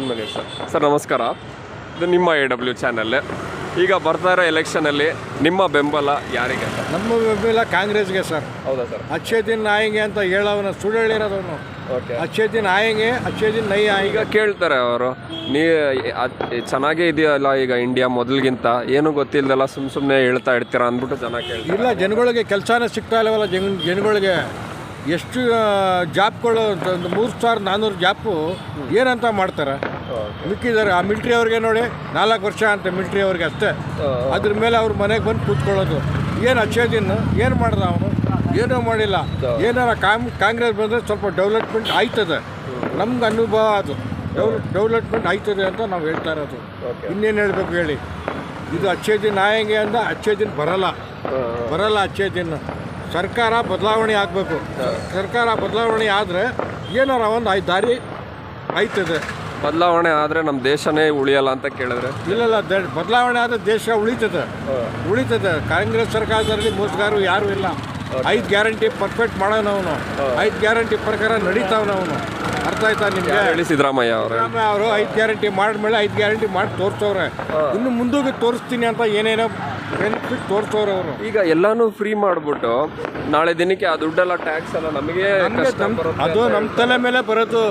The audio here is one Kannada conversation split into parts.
ಬನ್ನಿ ಸರ್ ನಮಸ್ಕಾರ. ಇದು ನಿಮ್ಮ AW ಚಾನಲ್. ಈಗ ಬರ್ತಾ ಇರೋ ಎಲೆಕ್ಷನಲ್ಲಿ ನಿಮ್ಮ ಬೆಂಬಲ ಯಾರಿಗೆ ಸರ್? ನಮ್ಮ ಬೆಂಬಲ ಕಾಂಗ್ರೆಸ್ಗೆ ಸರ್. ಹೌದಾ ಸರ್? ಅಚ್ಚೇ ದಿನ ಆಯಂಗೆ ಅಂತ ಹೇಳೋವನ್ನ ಸುಳ್ಳು ಹೇಳಿರೋದವನು. ಓಕೆ, ಅಚ್ಚೇ ದಿನ ಆಯಂಗೆ ಅಚ್ಚೇ ದಿನ ನೈ ಈಗ ಕೇಳ್ತಾರೆ ಅವರು, ಚೆನ್ನಾಗೇ ಇದೆಯಲ್ಲ ಈಗ ಇಂಡಿಯಾ ಮೊದಲಿಗಿಂತ, ಏನು ಗೊತ್ತಿಲ್ಲದಲ್ಲ ಸುಮ್ಮನೆ ಹೇಳ್ತಾ ಇರ್ತೀರಾ ಅಂದ್ಬಿಟ್ಟು ಜನ ಕೇಳ್ತಾರೆ. ಇಲ್ಲ, ಜನಗಳಿಗೆ ಕೆಲಸನೇ ಸಿಗ್ತಾ ಇಲ್ಲವಲ್ಲ. ಜನಗಳಿಗೆ ಎಷ್ಟು ಜಾಬ್ಗಳು, ಒಂದು 3,400 ಜಾಬು ಏನಂತ ಮಾಡ್ತಾರೆ ಮಿಕ್ಕಿದ್ದಾರೆ. ಆ ಮಿಲ್ಟ್ರಿ ಅವ್ರಿಗೆ ನೋಡಿ 4 ವರ್ಷ ಅಂತ ಮಿಲ್ಟ್ರಿ ಅವ್ರಿಗೆ ಅಷ್ಟೇ. ಅದ್ರ ಮೇಲೆ ಅವ್ರ ಮನೆಗೆ ಬಂದು ಕೂತ್ಕೊಳ್ಳೋದು. ಏನು ಅಚ್ಚೇ ದಿನ ಏನು ಮಾಡ್ದ ಅವನು? ಏನೂ ಮಾಡಿಲ್ಲ. ಏನಾರ ಕಾಂಗ್ರೆಸ್ ಬಂದರೆ ಸ್ವಲ್ಪ ಡೆವಲಪ್ಮೆಂಟ್ ಆಯ್ತದೆ. ನಮ್ಗೆ ಅನುಭವ ಅದು ಡೆವಲಪ್ಮೆಂಟ್ ಆಯ್ತದೆ ಅಂತ ನಾವು ಹೇಳ್ತಾ ಇರೋದು. ಇನ್ನೇನು ಹೇಳಬೇಕು ಹೇಳಿ? ಇದು ಅಚ್ಚೇ ದಿನ ಆಯಂಗೆ ಅಂದ ಅಚ್ಚೇ ದಿನ ಬರಲ್ಲ ಅಚ್ಚೇ ದಿನ. ಸರ್ಕಾರ ಬದಲಾವಣೆ ಆಗಬೇಕು. ಸರ್ಕಾರ ಬದಲಾವಣೆ ಆದರೆ ಏನಾರ ಒಂದು ದಾರಿ ಆಯ್ತದೆ. ಬದಲಾವಣೆ ಆದರೆ ನಮ್ಮ ದೇಶನೇ ಉಳಿಯಲ್ಲ ಅಂತ ಕೇಳಿದ್ರೆ? ಇಲ್ಲ, ಬದಲಾವಣೆ ಆದರೆ ದೇಶ ಉಳಿತದೆ. ಕಾಂಗ್ರೆಸ್ ಸರ್ಕಾರದಲ್ಲಿ ಮೋಸಗಾರರು ಯಾರೂ ಇಲ್ಲ. 5 ಗ್ಯಾರಂಟಿ ಪರ್ಫೆಕ್ಟ್ ಮಾಡೋನವನು. 5 ಗ್ಯಾರಂಟಿ ಪ್ರಕಾರ ನಡೀತಾವನವನು. ಅರ್ಥ ಆಯ್ತಾ ನಿಮಗೆ? ಹೇಳಿ ಸಿದ್ದರಾಮಯ್ಯ ಅವರು 5 ಗ್ಯಾರಂಟಿ ಮಾಡಿದ್ಮೇಲೆ 5 ಗ್ಯಾರಂಟಿ ಮಾಡಿ ತೋರಿಸೋರೆ. ಇನ್ನು ಮುಂದಕ್ಕೆ ತೋರಿಸ್ತೀನಿ ಅಂತ ಏನೇನೋ ಬೆನಿಫಿಟ್ ತೋರಿಸೋರು ಅವರು. ಈಗ ಎಲ್ಲಾನು ಫ್ರೀ ಮಾಡಿಬಿಟ್ಟು ನಾಳೆ ದಿನಕ್ಕೆ ಆ ದುಡ್ಡೆಲ್ಲ ಟ್ಯಾಕ್ಸ್ ಎಲ್ಲ ನಮಗೆ ಅದು ನಮ್ಮ ತಲೆ ಮೇಲೆ ಬರೋದು.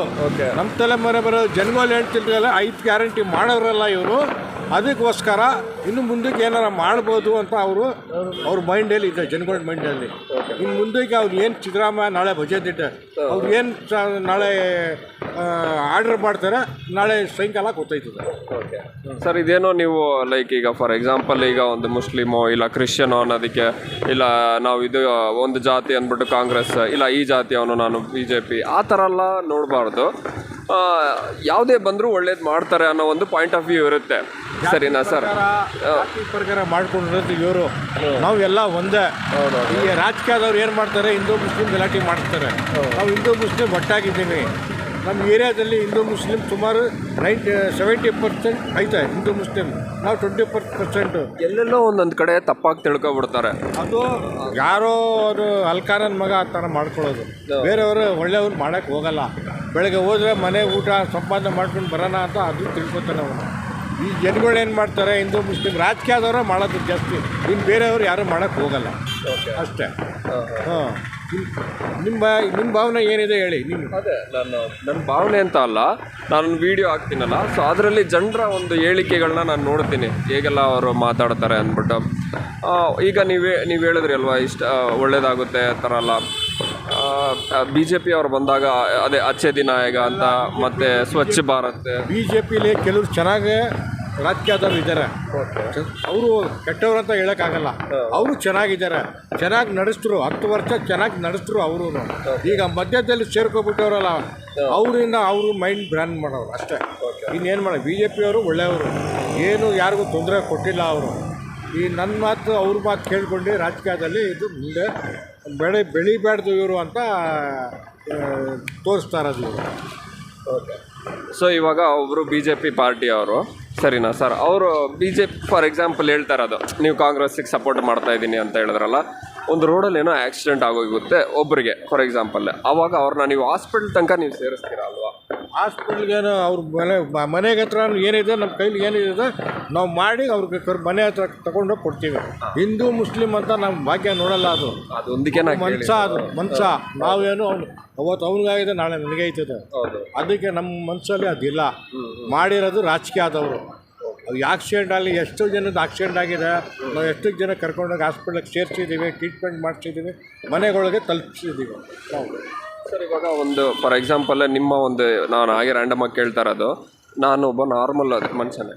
ನಮ್ಮ ತಲೆ ಮೇಲೆ ಬರೋದು. ಜನಗಳು ಹೇಳ್ತಿರ್ಲಿಲ್ಲ 5 ಗ್ಯಾರಂಟಿ ಮಾಡೋರಲ್ಲ ಇವರು. ಅದಕ್ಕೋಸ್ಕರ ಇನ್ನು ಮುಂದಕ್ಕೆ ಏನಾರ ಮಾಡ್ಬೋದು ಅಂತ ಅವ್ರ ಮೈಂಡಲ್ಲಿ ಇದೆ, ಜನಗಳ ಮೈಂಡಲ್ಲಿ. ಇನ್ನು ಮುಂದಕ್ಕೆ ಅವ್ರು ಏನು ಸಿದ್ದರಾಮಯ್ಯ ನಾಳೆ ಬಜೆಟ್ ಇಟ್ಟೆ, ಅವ್ರು ಏನು ನಾಳೆ ಆರ್ಡರ್ ಮಾಡ್ತಾರೆ, ನಾಳೆ ಸಾಯಂಕಾಲ ಗೊತ್ತಾಯ್ತದೆ. ಸರ್, ಇದೇನೋ ನೀವು ಲೈಕ್ ಈಗ ಫಾರ್ ಎಕ್ಸಾಂಪಲ್ ಈಗ ಒಂದು ಮುಸ್ಲಿಮೋ ಇಲ್ಲ ಕ್ರಿಶ್ಚಿಯನೋ ಅನ್ನೋದಕ್ಕೆ, ಇಲ್ಲ ನಾವು ಇದು ಒಂದು ಜಾತಿ ಅಂದ್ಬಿಟ್ಟು ಕಾಂಗ್ರೆಸ್, ಇಲ್ಲ ಈ ಜಾತಿಯವನು ನಾನು BJP, ಆ ಥರ ಎಲ್ಲ ನೋಡಬಾರ್ದು. ಯಾವುದೇ ಬಂದರೂ ಒಳ್ಳೇದು ಮಾಡ್ತಾರೆ ಅನ್ನೋ ಒಂದು ಪಾಯಿಂಟ್ ಆಫ್ ವ್ಯೂ ಇರುತ್ತೆ. ಸರಿನಾ ಸರ್? ಪ್ರಕಾರ ಮಾಡ್ಕೊಂಡಿರೋದು ಇವರು. ನಾವೆಲ್ಲ ಒಂದೇ. ಈ ರಾಜಕೀಯದವ್ರು ಏನು ಮಾಡ್ತಾರೆ, ಹಿಂದೂ ಮುಸ್ಲಿಂ ಗಲಾಟೆ ಮಾಡ್ತಾರೆ. ನಾವು ಹಿಂದೂ ಮುಸ್ಲಿಂ ಒಟ್ಟಾಗಿದ್ದೀವಿ. ನಮ್ಮ ಏರಿಯಾದಲ್ಲಿ ಹಿಂದೂ ಮುಸ್ಲಿಂ ಸುಮಾರು 70% ಐತೆ. ಹಿಂದೂ ಮುಸ್ಲಿಂ ನಾವು 20%. ಎಲ್ಲೆಲ್ಲೋ ಒಂದೊಂದು ಕಡೆ ತಪ್ಪಾಗಿ ತಿಳ್ಕೊಬಿಡ್ತಾರೆ. ಅದು ಯಾರೋ ಅದು ಅಲ್ಕಾರನ್ ಮಗ ಆ ಥರ ಮಾಡ್ಕೊಳ್ಳೋದು. ಬೇರೆಯವರು ಒಳ್ಳೆಯವ್ರು ಮಾಡೋಕ್ಕೆ ಹೋಗಲ್ಲ. ಬೆಳಗ್ಗೆ ಹೋದರೆ ಮನೆ ಊಟ ಸಂಪಾದನೆ ಮಾಡ್ಕೊಂಡು ಬರೋಣ ಅಂತ ಅದು ತಿಳ್ಕೊತಾನೆ ಅವನು. ಈ ಜನಗಳು ಏನು ಮಾಡ್ತಾರೆ, ಹಿಂದೂ ಮುಸ್ಲಿಂ ರಾಜಕೀಯದವರೇ ಮಾಡೋದು ಜಾಸ್ತಿ. ಇನ್ನು ಬೇರೆಯವರು ಯಾರೂ ಮಾಡೋಕ್ಕೆ ಹೋಗಲ್ಲ ಅಷ್ಟೇ. ಹಾಂ, ನಿಮ್ಮ ಭಾವನೆ ಏನಿದೆ ಹೇಳಿ? ಅದೇ ನನ್ನ ಭಾವನೆ ಅಂತ ಅಲ್ಲ, ನಾನು ವಿಡಿಯೋ ಹಾಕ್ತೀನಲ್ಲ, ಸೊ ಅದರಲ್ಲಿ ಜನರ ಒಂದು ಹೇಳಿಕೆಗಳನ್ನ ನಾನು ನೋಡ್ತೀನಿ, ಹೇಗೆಲ್ಲ ಅವರು ಮಾತಾಡ್ತಾರೆ ಅಂದ್ಬಿಟ್ಟು. ಈಗ ನೀವು ಹೇಳಿದ್ರಿ ಅಲ್ವಾ, ಇಷ್ಟ ಒಳ್ಳೇದಾಗುತ್ತೆ ಆ ಥರ ಎಲ್ಲ. BJP ಅವ್ರು ಬಂದಾಗ ಅದೇ ಅಚ್ಚೇ ದಿನ ಈಗ ಅಂತ, ಮತ್ತು ಸ್ವಚ್ಛ ಭಾರತ್. BJPಲಿ ಕೆಲವರು ಚೆನ್ನಾಗಿ ರಾಜಕೀಯದವ್ರು ಇದ್ದಾರೆ. ಅವರು ಕೆಟ್ಟವ್ರು ಅಂತ ಹೇಳೋಕ್ಕಾಗಲ್ಲ. ಅವರು ಚೆನ್ನಾಗಿದ್ದಾರೆ, ಚೆನ್ನಾಗಿ ನಡೆಸಿದ್ರು. 10 ವರ್ಷ ಚೆನ್ನಾಗಿ ನಡೆಸಿದ್ರು ಅವರು. ಈಗ ಮಧ್ಯದಲ್ಲಿ ಸೇರ್ಕೊಬಿಟ್ಟವ್ರಲ್ಲ, ಅವರಿಂದ ಅವರು ಮೈಂಡ್ ಬ್ರ್ಯಾನ್ ಮಾಡೋರು ಅಷ್ಟೇ. ಇನ್ನೇನು ಮಾಡೋದು? BJP ಅವರು ಒಳ್ಳೆಯವರು, ಏನು ಯಾರಿಗೂ ತೊಂದರೆ ಕೊಟ್ಟಿಲ್ಲ ಅವರು. ಈ ನನ್ನ ಮಾತು ಅವ್ರ ಮಾತು ಕೇಳ್ಕೊಂಡು ರಾಜಕೀಯದಲ್ಲಿ ಇದು ಮುಂದೆ ಬೆಳಿಬಾರ್ದು ಇವರು ಅಂತ ತೋರಿಸ್ತಾ ಇರೋದು ಇವರು. ಸೊ ಇವಾಗ ಒಬ್ಬರು BJP ಪಾರ್ಟಿಯವರು, ಸರಿನಾ ಸರ್, ಅವರು BJP ಫಾರ್ ಎಕ್ಸಾಂಪಲ್ ಹೇಳ್ತಾ ಇರೋದು, ನೀವು ಕಾಂಗ್ರೆಸ್ಸಿಗೆ ಸಪೋರ್ಟ್ ಮಾಡ್ತಾ ಇದ್ದೀನಿ ಅಂತ ಹೇಳಿದ್ರಲ್ಲ, ಒಂದು ರೋಡಲ್ಲಿ ಏನೋ ಆಕ್ಸಿಡೆಂಟ್ ಆಗೋಗುತ್ತೆ ಒಬ್ಬರಿಗೆ ಫಾರ್ ಎಕ್ಸಾಂಪಲ್, ಆವಾಗ ಅವ್ರನ್ನ ನೀವು ಹಾಸ್ಪಿಟಲ್ ತನಕ ನೀವು ಸೇರಿಸ್ತೀರಾ ಅಲ್ವಾ? ಹಾಸ್ಪಿಟ್ಲ್ಗೇನು ಅವ್ರ ಮನೆಗೆ ಹತ್ರ ಏನಿದೆ, ನಮ್ಮ ಕೈಲಿ ಏನಿದೆ ನಾವು ಮಾಡಿ ಅವ್ರಿಗೆ ಮನೆ ಹತ್ರ ತಗೊಂಡೋಗಿ ಕೊಡ್ತೀವಿ. ಹಿಂದೂ ಮುಸ್ಲಿಂ ಅಂತ ನಮ್ಮ ಭಾಗ್ಯ ನೋಡಲ್ಲ. ಅದು ಒಂದಕ್ಕೆ ಮನ್ಸ ನಾವೇನು ಅವತ್ತು ಅವ್ನಿಗಾಗಿದೆ, ನಾಳೆ ನನಗೆ ಐತದೆ. ಅದಕ್ಕೆ ನಮ್ಮ ಮನಸ್ಸಲ್ಲಿ ಅದಿಲ್ಲ. ಮಾಡಿರೋದು ರಾಜಕೀಯ ಆದವರು. ಆಕ್ಸಿಡೆಂಟ್ ಆಗಲಿ, ಎಷ್ಟೋ ಜನದ ಆಕ್ಸಿಡೆಂಟ್ ಆಗಿದೆ. ನಾವು ಎಷ್ಟೋ ಜನ ಕರ್ಕೊಂಡೋಗಿ ಹಾಸ್ಪಿಟ್ಲಿಗೆ ಸೇರಿಸಿದ್ದೀವಿ, ಟ್ರೀಟ್ಮೆಂಟ್ ಮಾಡಿಸಿದ್ದೀವಿ, ಮನೆಗಳಿಗೆ ತಲುಪಿಸಿದ್ದೀವಿ ನಾವು. ಸರ್, ಇವಾಗ ಒಂದು ಫಾರ್ ಎಕ್ಸಾಂಪಲ್ ನಿಮ್ಮ ಒಂದು, ನಾನು ಹಾಗೆ ರ್ಯಾಂಡಮಾಗಿ ಕೇಳ್ತಾ ಇರೋದು, ನಾನು ಒಬ್ಬ ನಾರ್ಮಲ್ ಮನುಷ್ಯನೇ.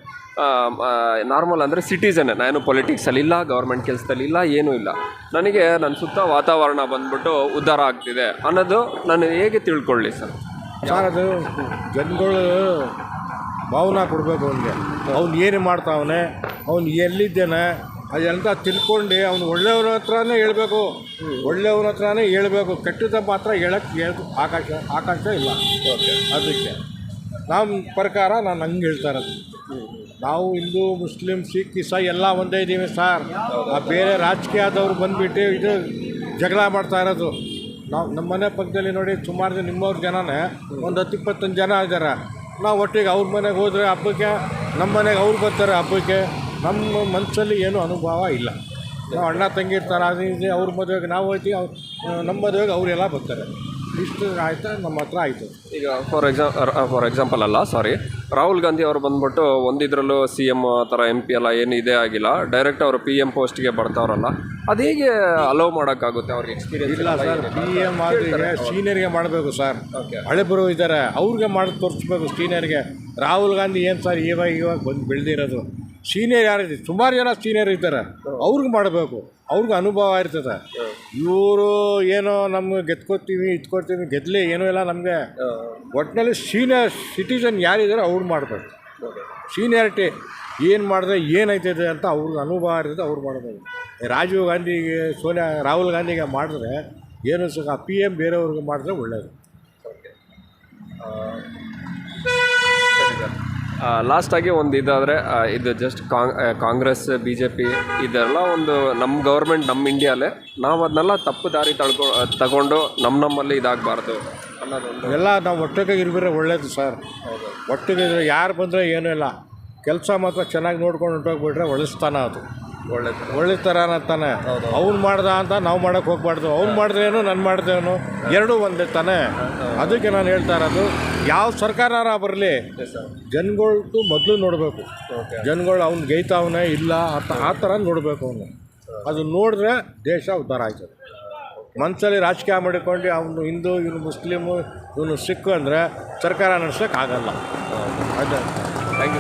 ನಾರ್ಮಲ್ ಅಂದರೆ ಸಿಟಿಸನ್ನೇ, ನಾನು ಪೊಲಿಟಿಕ್ಸಲ್ಲಿ ಇಲ್ಲ, ಗೌರ್ಮೆಂಟ್ ಕೆಲಸದಲ್ಲಿ ಇಲ್ಲ, ಏನೂ ಇಲ್ಲ. ನನಗೆ ನನ್ನ ಸುತ್ತ ವಾತಾವರಣ ಬಂದ್ಬಿಟ್ಟು ಉದ್ಧಾರ ಆಗ್ತಿದೆ ಅನ್ನೋದು ನಾನು ಹೇಗೆ ತಿಳ್ಕೊಳ್ಳಿ ಸರ್? ಅದು ಜನಗಳು ಭಾವನಾ ಕೊಡಬೇಕು ಅವನಿಗೆ. ಅವ್ನು ಏನು ಮಾಡ್ತಾವನೆ, ಅವ್ನು ಎಲ್ಲಿದ್ದೇನೆ ಅದೆಲ್ಲ ತಿಳ್ಕೊಂಡು ಅವ್ನು ಒಳ್ಳೆಯವ್ರ ಹತ್ರನೇ ಹೇಳ್ಬೇಕು. ಒಳ್ಳೆಯವ್ರ ಹತ್ರನೇ ಹೇಳ್ಬೇಕು. ಕೆಟ್ಟದ ಮಾತ್ರ ಹೇಳೋಕ್ಕೆ ಆಕಾಶ ಇಲ್ಲ. ಅದಕ್ಕೆ ನಮ್ಮ ಪ್ರಕಾರ ನಾನು ಹಂಗೆ ಹೇಳ್ತಾ ಇರೋದು. ನಾವು ಹಿಂದೂ ಮುಸ್ಲಿಂ ಸಿಖ್ ಇಸಾಯಿ ಎಲ್ಲ ಒಂದೇ ಇದ್ದೀವಿ ಸರ್. ಆ ಬೇರೆ ರಾಜಕೀಯದವ್ರು ಬಂದುಬಿಟ್ಟು ಇದು ಜಗಳ ಮಾಡ್ತಾ ಇರೋದು. ನಾವು ನಮ್ಮ ಮನೆ ಪಕ್ಕದಲ್ಲಿ ನೋಡಿ ಸುಮಾರು ನಿಮ್ಮವ್ರ ಜನನೇ ಒಂದು 10-20 ಜನ ಇದ್ದಾರೆ. ನಾವು ಒಟ್ಟಿಗೆ ಅವ್ರ ಮನೆಗೆ ಹೋದರೆ ಹಬ್ಬಕ್ಕೆ, ನಮ್ಮ ಮನೆಗೆ ಅವ್ರು ಬರ್ತಾರೆ ಹಬ್ಬಕ್ಕೆ. ನಮ್ಮ ಮನಸ್ಸಲ್ಲಿ ಏನೂ ಅನುಭವ ಇಲ್ಲ. ನಾವು ಅಣ್ಣ ತಂಗಿ ಇರ್ತಾರೆ, ಅದು ಇದು ಅವ್ರ ಮದುವೆಗೆ ನಾವು ಹೋಗ್ತೀವಿ, ನಮ್ಮ ಮದುವೆಗೆ ಅವರೆಲ್ಲ ಬರ್ತಾರೆ. ಇಷ್ಟು ಆಯ್ತಾ ನಮ್ಮ ಹತ್ರ ಆಯಿತು. ಈಗ ಫಾರ್ ಎಕ್ಸಾಂಪಲ್ ಅಲ್ಲ, ಸಾರಿ, ರಾಹುಲ್ ಗಾಂಧಿ ಅವರು ಬಂದ್ಬಿಟ್ಟು ಒಂದಿದ್ರಲ್ಲೂ ಸಿ ಎಮ್ ಆ ಥರ ಎಂ ಪಿ ಎಲ್ಲ ಏನು ಇದೇ ಆಗಿಲ್ಲ, ಡೈರೆಕ್ಟ್ ಅವರು ಪಿ ಎಮ್ ಪೋಸ್ಟ್ಗೆ ಬರ್ತಾವ್ರಲ್ಲ, ಅದು ಹೇಗೆ ಅಲೋ ಮಾಡೋಕ್ಕಾಗುತ್ತೆ ಅವ್ರಿಗೆ? ಎಕ್ಸ್ಪೀರಿಯನ್ಸ್ ಇಲ್ಲ ಸರ್, ಪಿ ಎಮ್ ಆದ್ರೆ ಸೀನಿಯರ್ಗೆ ಮಾಡಬೇಕು ಸರ್. ಹಳೆಬರು ಇದ್ದಾರೆ, ಅವ್ರಿಗೆ ಮಾಡಿ ತೋರಿಸ್ಬೇಕು ಸೀನಿಯರ್ಗೆ. ರಾಹುಲ್ ಗಾಂಧಿ ಏನು ಸರ್ ಇವಾಗ ಬಂದು ಬೆಳೆದಿರೋದು? ಸೀನಿಯರ್ ಯಾರಿದೆ? ಸುಮಾರು ಜನ ಸೀನಿಯರ್ ಇದ್ದಾರೆ, ಅವ್ರಿಗೆ ಮಾಡಬೇಕು. ಅವ್ರಿಗೆ ಅನುಭವ ಇರ್ತದೆ. ಇವರು ಏನೋ ನಮ್ಗೆ ಗೆದ್ಕೊಡ್ತೀವಿ ಇಟ್ಕೊಡ್ತೀವಿ, ಗೆದ್ದಲಿ ಏನೂ ಇಲ್ಲ ನಮಗೆ. ಒಟ್ಟಿನಲ್ಲಿ ಸೀನಿಯರ್ ಸಿಟಿಸನ್ ಯಾರಿದ್ದಾರೆ ಅವ್ರು ಮಾಡಬೇಕು. ಸೀನಿಯಾರಿಟಿ ಏನು ಮಾಡಿದ್ರೆ ಏನೈತದೆ ಅಂತ ಅವ್ರಿಗೆ ಅನುಭವ ಇರ್ತದೆ, ಅವ್ರು ಮಾಡಬೇಕು. ರಾಜೀವ್ ಗಾಂಧಿಗೆ, ರಾಹುಲ್ ಗಾಂಧಿಗೆ ಮಾಡಿದ್ರೆ ಏನು ಸುಖ, ಪಿ ಎಮ್ ಬೇರೆಯವ್ರಿಗೆ ಮಾಡಿದ್ರೆ ಒಳ್ಳೆಯದು. ಲಾಸ್ಟಾಗಿ ಒಂದು ಇದಾದರೆ, ಇದು just Congress B J P ಇದೆಲ್ಲ ಒಂದು ನಮ್ಮ ಗೌರ್ಮೆಂಟ್, ನಮ್ಮ ಇಂಡಿಯಾಲೇ ನಾವು ಅದನ್ನೆಲ್ಲ ತಪ್ಪು ದಾರಿ ತಗೊಂಡು ನಮ್ಮಲ್ಲಿ ಇದಾಗಬಾರ್ದು ಅನ್ನೋದೊಂದು. ಎಲ್ಲ ನಾವು ಒಟ್ಟಿಗೆ ಇರ್ಬಿದ್ರೆ ಒಳ್ಳೇದು ಸರ್. ಒಟ್ಟಿಗೆ ಯಾರು ಬಂದರೆ ಏನೂ ಇಲ್ಲ, ಕೆಲಸ ಮಾತ್ರ ಚೆನ್ನಾಗಿ ನೋಡ್ಕೊಂಡು ಹೊಂಟೋಗ್ಬಿಟ್ರೆ ಒಳ್ಳೆಸ್ತಾನ, ಅದು ಒಳ್ಳೆ ಥರ ತಾನೆ. ಅವ್ನು ಮಾಡ್ದ ಅಂತ ನಾವು ಮಾಡೋಕ್ಕೆ ಹೋಗ್ಬಾರ್ದು. ಅವ್ನು ಮಾಡಿದ್ರೇನು ನಾನು ಮಾಡಿದ್ರೇನು ಎರಡೂ ಒಂದೇ ತಾನೆ. ಅದಕ್ಕೆ ನಾನು ಹೇಳ್ತಾ ಇರೋದು, ಯಾವ ಸರ್ಕಾರ ಬರಲಿ, ಜನಗಳ್ದು ಮೊದಲು ನೋಡಬೇಕು. ಜನಗಳು ಅವ್ನು ಗೈತಾವನೇ ಇಲ್ಲ ಆ ಥರ ನೋಡಬೇಕು. ಅವನು ಅದು ನೋಡಿದ್ರೆ ದೇಶ ಉದ್ಧಾರ ಆಯ್ತದೆ. ಮನಸ್ಸಲ್ಲಿ ರಾಜಕೀಯ ಮಾಡಿಕೊಂಡು ಅವನು ಹಿಂದೂ, ಇವನು ಮುಸ್ಲಿಮು, ಇವನು ಸಿಖ್ ಅಂದರೆ ಸರ್ಕಾರ ನಡೆಸೋಕ್ಕಾಗಲ್ಲ. ಅದೇ. Thank you.